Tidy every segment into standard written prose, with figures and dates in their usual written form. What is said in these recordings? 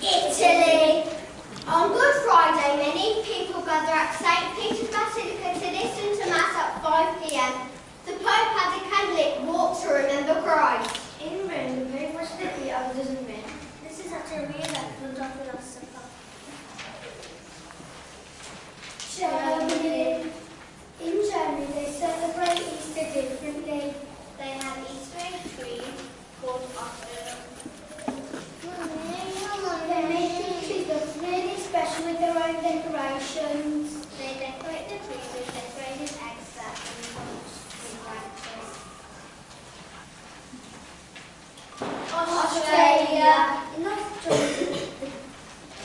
Italy. On Good Friday, many people gather at St. Peter's Basilica to listen to Mass at 5 p.m. The Pope had a candlelit walk to remember Christ. In Rome, the Pope was the elders in Rome. This is after a re-election of philosopher. Germany. In Germany, they celebrate Easter differently. They have Easter egg tree called Oster. They make the tree look really special with their own decorations. They decorate the tree with decorated eggs that in branches. Australia. In Australia,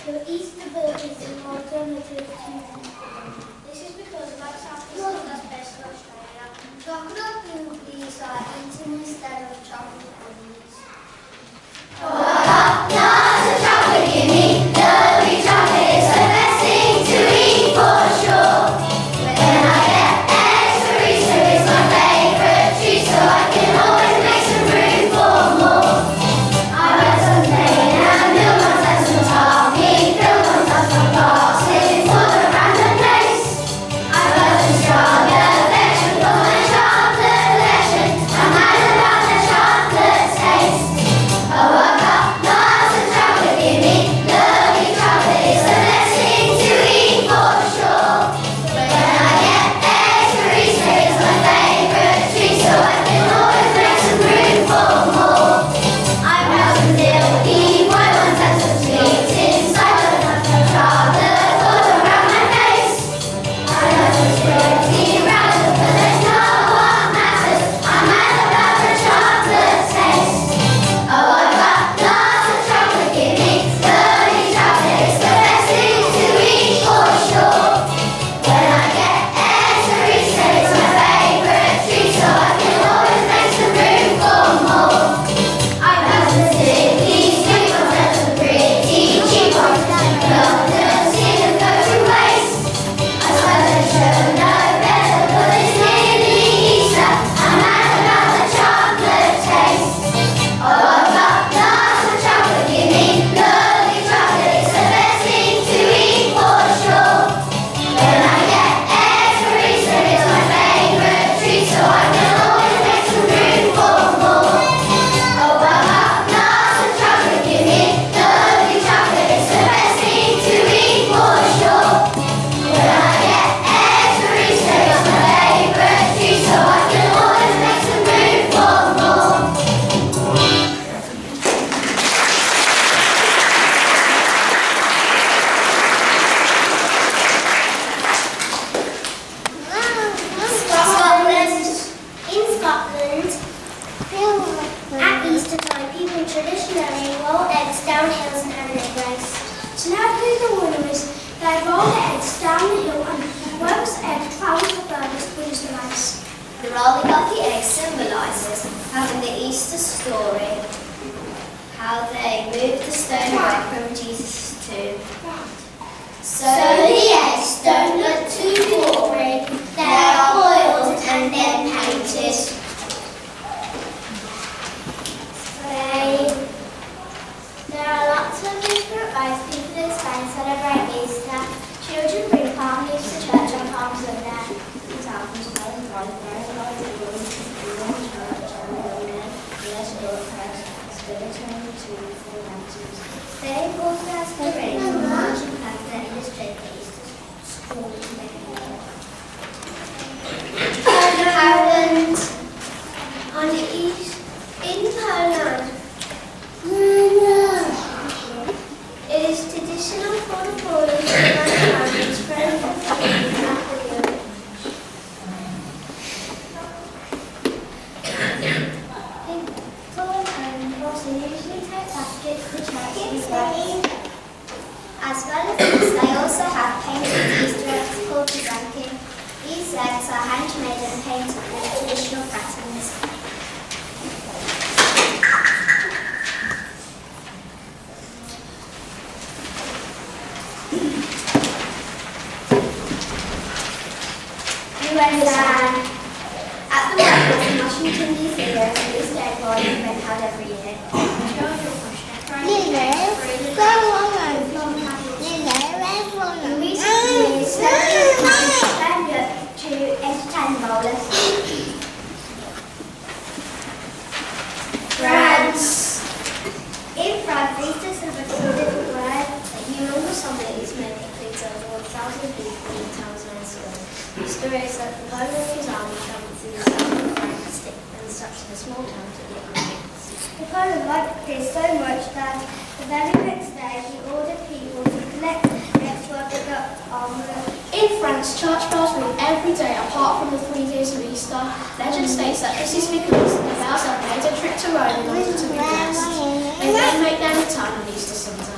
the Easter bird is an alternative to this is because about South East is best in Australia. Chocolate blueberries are eaten instead of chocolate bunnies. Lots of chocolate, give me lovely chocolate. It's the best thing to eat for sure. When I get extra Easter, it's my favourite treat, so I can always make some room for more. I've got some plain and milk ones and some toffee filled ones and some boxes for the random place. I've got some strawberry vegetable and chocolate legend. I'm mad about the chocolate taste. Oh, I've got lots of chocolate, give me lovely chocolate. It's the best thing to eat for sure. When I get extra Easter, it's my favourite treat, so I can always make some room for more. I've got some silky white ones and some sweets inside, but not some chocolate all around my face. I've got some spooky rattles, but that's not what matters. I'm mad about the chocolate taste. Oh, I've got lots of chocolate, give me lovely chocolate. It's the best thing to eat for sure. When I get extra Easter, it's my favourite treat, so I can always make some room for more. I've got some sticky sweet ones and some pretty cheap ones. Love the seed and go to waste. I suppose I should know better, but it's nearly Easter. I'm mad about the chocolate taste. Oh, I've got lots of chocolate, give me lovely chocolate. It's the best thing to eat for sure. When I get extra Easter, it's my favourite treat, so I can always make some room for more. Oh, I've got lots of chocolate, give me lovely chocolate. It's the best thing to eat for sure. When I get extra Easter, it's my favourite treat, so I can always make some room for more. Scotland. In Scotland, at Easter time, people traditionally roll eggs down hills and have an egg race. To know who the winner is, they roll the eggs down the hill and whoever's egg travels the furthest wins the race. The rolling of the eggs symbolises having the Easter story, how they moved the stone away from Jesus' tomb. So the eggs don't look too boring. They are boiled and then painted. There are lots of different ways people in Spain celebrate Easter. Children bring palm leaves to church on Palm Sunday. They also have parades and marching bands that illustrate the Easter story. Poland. On the east, in Poland, it is traditional for the Polish to run around and spread the food after the event. People and also usually take baskets to church and bread. As well as this, they also have painted Easter eggs called presenting. These eggs are handmade and painted with traditional patterns. USA. At the White House in Washington, D.C., there is an Easter egg roll event held every year. Go on. is that Napoleon and his army travelled through the south of France and stopped in a small town to the Napoleon liked this so much that the very next day he ordered people to collect extra big armour. In France, church bells ring every day apart from the 3 days of Easter. Legend states that this is because the bells have made a trip to Rome in order to be blessed. They then make their return on Easter Sunday.